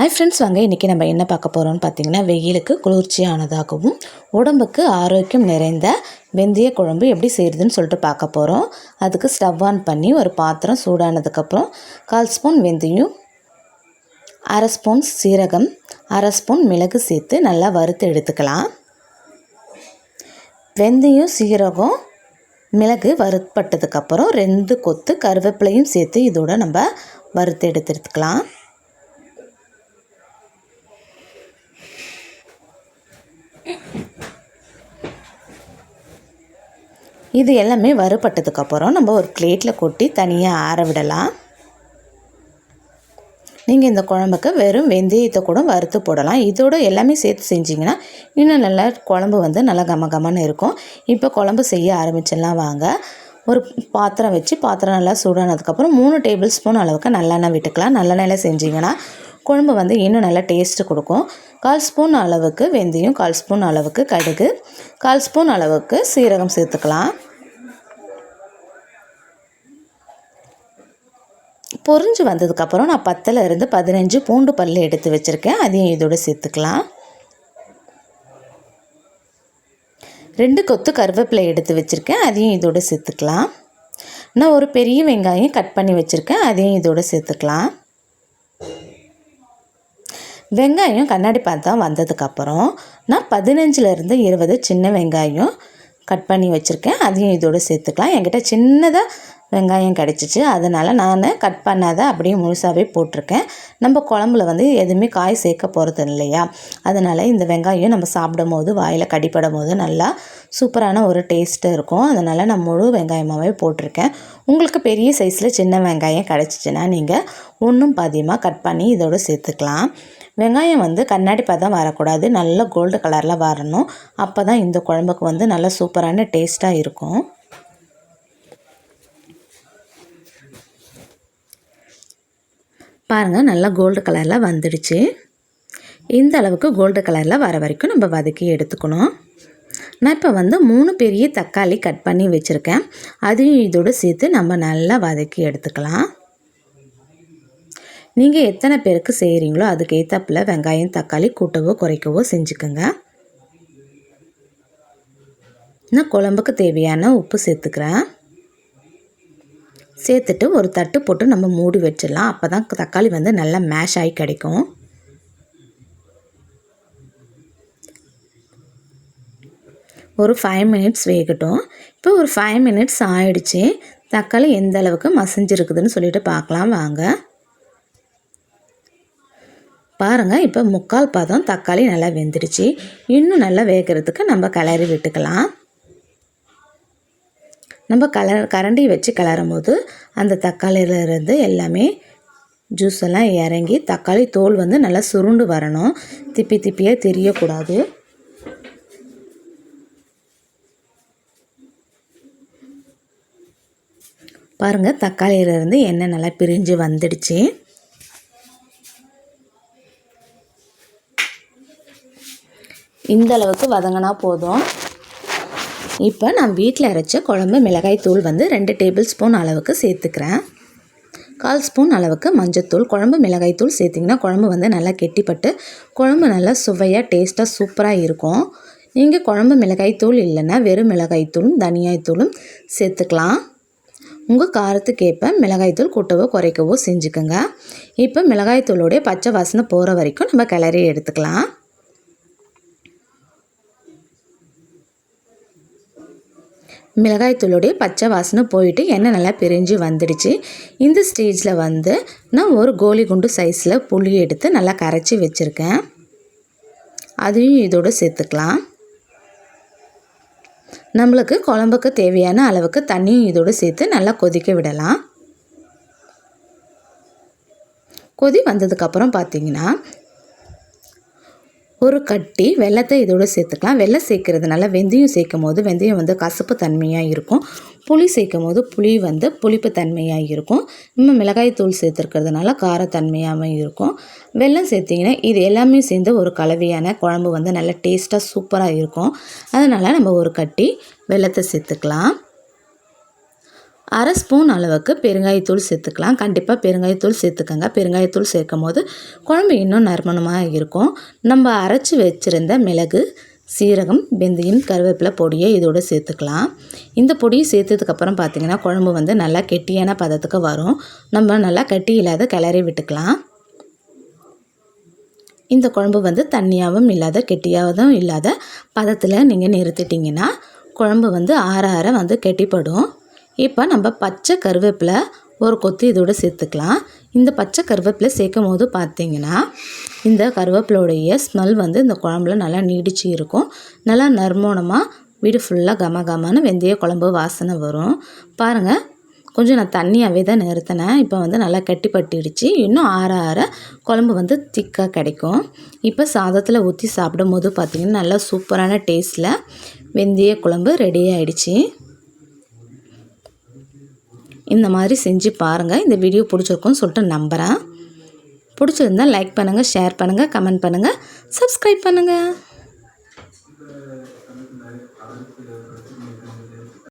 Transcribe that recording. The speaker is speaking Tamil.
ஹாய் ஃப்ரெண்ட்ஸ், வாங்க இன்றைக்கி நம்ம என்ன பார்க்க போகிறோம்னு பார்த்தீங்கன்னா, வெயிலுக்கு குளிர்ச்சியானதாகவும் உடம்புக்கு ஆரோக்கியம் நிறைந்த வெந்தய குழம்பு எப்படி செய்கிறதுன்னு சொல்லிட்டு பார்க்க போகிறோம். அதுக்கு ஸ்டவ் ஆன் பண்ணி ஒரு பாத்திரம் சூடானதுக்கப்புறம் 1/4 ஸ்பூன் வெந்தயம், 1/2 ஸ்பூன் சீரகம், 1/2 ஸ்பூன் மிளகு சேர்த்து நல்லா வறுத்து எடுத்துக்கலாம். வெந்தயம், சீரகம், மிளகு வறுப்பட்டதுக்கப்புறம் 2 கொத்து கருவேப்பிலையும் சேர்த்து இதோட நம்ம வறுத்து எடுத்துக்கலாம். இது எல்லாமே வறுபட்டதுக்கப்புறம் நம்ம ஒரு பிளேட்டில் கொட்டி தனியாக ஆற விடலாம். நீங்கள் இந்த குழம்புக்கு வெறும் வெந்தயத்தை கூட வறுத்து போடலாம். இதோட எல்லாமே சேர்த்து செஞ்சிங்கன்னா இன்னும் நல்லா குழம்பு நல்லா கமகமன்னு இருக்கும். இப்போ குழம்பு செய்ய ஆரம்பிச்சிடலாம் வாங்க. ஒரு பாத்திரம் வச்சு பாத்திரம் நல்லா சூடானதுக்கப்புறம் 3 டேபிள் ஸ்பூன் அளவுக்கு நல்லெண்ணெய் விட்டுக்கலாம். நல்லெண்ணெயில் செஞ்சிங்கன்னா குழம்பு இன்னும் நல்லா டேஸ்ட்டு கொடுக்கும். 1/4 ஸ்பூன் அளவுக்கு வெந்தயம், 1/4 ஸ்பூன் அளவுக்கு கடுகு, 1/4 ஸ்பூன் அளவுக்கு சீரகம் சேர்த்துக்கலாம். பொரிஞ்சு வந்ததுக்கப்புறம் நான் 10லேருந்து 15 பூண்டு பல் எடுத்து வச்சுருக்கேன். அதையும் இதோடு சேர்த்துக்கலாம். 2 கொத்து கருவேப்பிலை எடுத்து வச்சுருக்கேன். அதையும் இதோடு சேர்த்துக்கலாம். நான் ஒரு பெரிய வெங்காயம் கட் பண்ணி வச்சுருக்கேன். அதையும் இதோடு சேர்த்துக்கலாம். வெங்காயம் கண்ணாடி பாத்திரம் வந்ததுக்கப்புறம் நான் 15லேருந்து 20 சின்ன வெங்காயம் கட் பண்ணி வச்சுருக்கேன். அதையும் இதோடு சேர்த்துக்கலாம். என்கிட்ட சின்னதாக வெங்காயம் கிடச்சிச்சு, அதனால் நான் கட் பண்ணாத அப்படியே முழுசாகவே போட்டிருக்கேன். நம்ம குழம்புல எதுவுமே காய் சேர்க்க போகிறது இல்லையா, அதனால் இந்த வெங்காயம் நம்ம சாப்பிடும் போது வாயில் கடிப்படும் போது நல்லா சூப்பரான ஒரு டேஸ்ட்டு இருக்கும். அதனால் நான் முழு வெங்காயமாகவே போட்டிருக்கேன். உங்களுக்கு பெரிய சைஸில் சின்ன வெங்காயம் கிடச்சிச்சின்னா நீங்கள் ஒன்றும் பாதியமாக கட் பண்ணி இதோடு சேர்த்துக்கலாம். வெங்காயம் கண்ணாடி பதம் வரக்கூடாது, நல்ல கோல்டு கலரில் வரணும். அப்போ தான் இந்த குழம்புக்கு நல்ல சூப்பரான டேஸ்ட்டாக இருக்கும். பாருங்கள், நல்லா கோல்டு கலரில் வந்துடுச்சு. இந்த அளவுக்கு கோல்டு கலரில் வர வரைக்கும் நம்ம வதக்கி எடுத்துக்கணும். நான் இப்போ 3 பெரிய தக்காளி கட் பண்ணி வச்சுருக்கேன். அதையும் இதோடு சேர்த்து நம்ம நல்லா வதக்கி எடுத்துக்கலாம். நீங்கள் எத்தனை பேருக்கு செய்கிறீங்களோ அதுக்கு ஏற்றாப்புல வெங்காயம், தக்காளி கூட்டவோ குறைக்கவோ செஞ்சுக்கோங்க. நான் குழம்புக்கு தேவையான உப்பு சேர்த்துக்கிறேன். சேர்த்துட்டு ஒரு தட்டு போட்டு நம்ம மூடி வச்சிடலாம். அப்போ தான் தக்காளி நல்லா மேஷ் ஆகி கிடைக்கும். ஒரு 5 மினிட்ஸ் வேகட்டும். இப்போ ஒரு 5 மினிட்ஸ் ஆயிடுச்சு. தக்காளி எந்த அளவுக்கு மசிஞ்சிருக்குதுன்னு சொல்லிட்டு பார்க்கலாம் வாங்க. பாருங்கள், இப்போ 3/4 பதம் தக்காளி நல்லா வெந்துடுச்சு. இன்னும் நல்லா வேகிறதுக்கு நம்ம கிளறி விட்டுக்கலாம். நம்ம கரண்டி வச்சு கிளறும் போது அந்த தக்காளியிலேருந்து எல்லாமே ஜூஸ் எல்லாம் இறங்கி தக்காளி தோல் நல்லா சுருண்டு வரணும். திப்பி திப்பியாக தெரியக்கூடாது. பாருங்கள், தக்காளியிலேருந்து எண்ணெய் நல்லா பிரிஞ்சு வந்துடுச்சு. இந்த அளவுக்கு வதங்கினா போதும். இப்போ நான் வீட்டில் அரைச்ச குழம்பு மிளகாய் தூள் 2 டேபிள் ஸ்பூன் அளவுக்கு சேர்த்துக்கிறேன். 1/4 ஸ்பூன் அளவுக்கு மஞ்சத்தூள். குழம்பு மிளகாய் தூள் சேர்த்திங்கன்னா குழம்பு நல்லா கெட்டிப்பட்டு குழம்பு நல்லா சுவையாக டேஸ்ட்டாக சூப்பராக இருக்கும். நீங்கள் குழம்பு மிளகாய் தூள் இல்லைன்னா வெறும் மிளகாய் தூளும் தனியாய் தூளும் சேர்த்துக்கலாம். உங்கள் காரத்துக்கேற்ப மிளகாய் தூள் கூட்டவோ குறைக்கவோ செஞ்சுக்கோங்க. இப்போ மிளகாய் தூளோடைய பச்சை வாசனை போகிற வரைக்கும் நம்ம கிளறி எடுத்துக்கலாம். மிளகாய்த்தூளுடைய பச்சை வாசனை போயிட்டு எண்ணெய் நல்லா பிரிஞ்சு வந்துடுச்சு. இந்த ஸ்டேஜில் நான் ஒரு கோலி குண்டு சைஸில் புளி எடுத்து நல்லா கரைச்சி வச்சுருக்கேன். அதையும் இதோடு சேர்த்துக்கலாம். நம்மளுக்கு குழம்புக்கு தேவையான அளவுக்கு தண்ணியும் இதோடு சேர்த்து நல்லா கொதிக்க விடலாம். கொதி வந்ததுக்கப்புறம் பார்த்திங்கன்னா ஒரு கட்டி வெல்லத்தை இதோடு சேர்த்துக்கலாம். வெல்லம் சேர்க்கறதுனால வெந்தயம் சேர்க்கும் போது வெந்தயம் கசப்பு தன்மையாக இருக்கும். புளி சேர்க்கும் போது புளி புளிப்பு தன்மையாக இருக்கும். நம்ம மிளகாய் தூள் சேர்த்துருக்கிறதுனால காரத்தன்மையாகவும் இருக்கும். வெல்லம் சேர்த்திங்கன்னா இது எல்லாமே சேர்ந்து ஒரு கலவையான குழம்பு நல்லா டேஸ்ட்டாக சூப்பராக இருக்கும். அதனால் நம்ம ஒரு கட்டி வெல்லத்தை சேர்த்துக்கலாம். 1/2 ஸ்பூன் அளவுக்கு பெருங்காயத்தூள் சேர்த்துக்கலாம். கண்டிப்பாக பெருங்காயத்தூள் சேர்த்துக்கங்க. பெருங்காயத்தூள் சேர்க்கும் போது குழம்பு இன்னும் நறுமணமாக இருக்கும். நம்ம அரைச்சி வச்சுருந்த மிளகு, சீரகம், வெந்தயம், கருவேப்பிலை பொடியை இதோடு சேர்த்துக்கலாம். இந்த பொடியை சேர்த்ததுக்கப்புறம் பார்த்திங்கன்னா குழம்பு வந்து நல்லா கெட்டியான பதத்துக்கு வரும். நம்ம நல்லா கட்டி இல்லாத கிளறி விட்டுக்கலாம். இந்த குழம்பு வந்து தண்ணியாகவும் இல்லாத கெட்டியாகவும் இல்லாத பதத்தில் நீங்கள் நிறுத்திட்டிங்கன்னா குழம்பு வந்து ஆற ஆற வந்து கெட்டிப்படும். இப்போ நம்ம பச்சை கருவேப்பிலை ஒரு கொத்து இதோடு சேர்த்துக்கலாம். இந்த பச்சை கருவேப்பிலை சேர்க்கும் போது பார்த்திங்கன்னா இந்த கருவேப்பிலையுடைய ஸ்மெல் வந்து இந்த குழம்புல நல்லா நீடிச்சு இருக்கும். நல்லா நறுமணமாக வீடு ஃபுல்லாக கமகமான வெந்தய குழம்பு வாசனை வரும். பாருங்கள், கொஞ்சம் நான் தண்ணியாகவே தான் நிறுத்தினேன். இப்போ வந்து நல்லா கட்டிப்பட்டுடுச்சு. இன்னும் ஆற ஆற குழம்பு வந்து திக்காக கிடைக்கும். இப்போ சாதத்தில் ஊற்றி சாப்பிடும் போது பார்த்திங்கன்னா நல்லா சூப்பரான டேஸ்ட்டில் வெந்தய குழம்பு ரெடி ஆகிடுச்சு. இந்த மாதிரி செஞ்சு பாருங்கள். இந்த வீடியோ பிடிச்சிருக்குன்னு சொல்லிட்டு நம்புகிறேன். பிடிச்சிருந்தால் லைக் பண்ணுங்கள், ஷேர் பண்ணுங்கள், கமெண்ட் பண்ணுங்கள், சப்ஸ்கிரைப் பண்ணுங்கள்.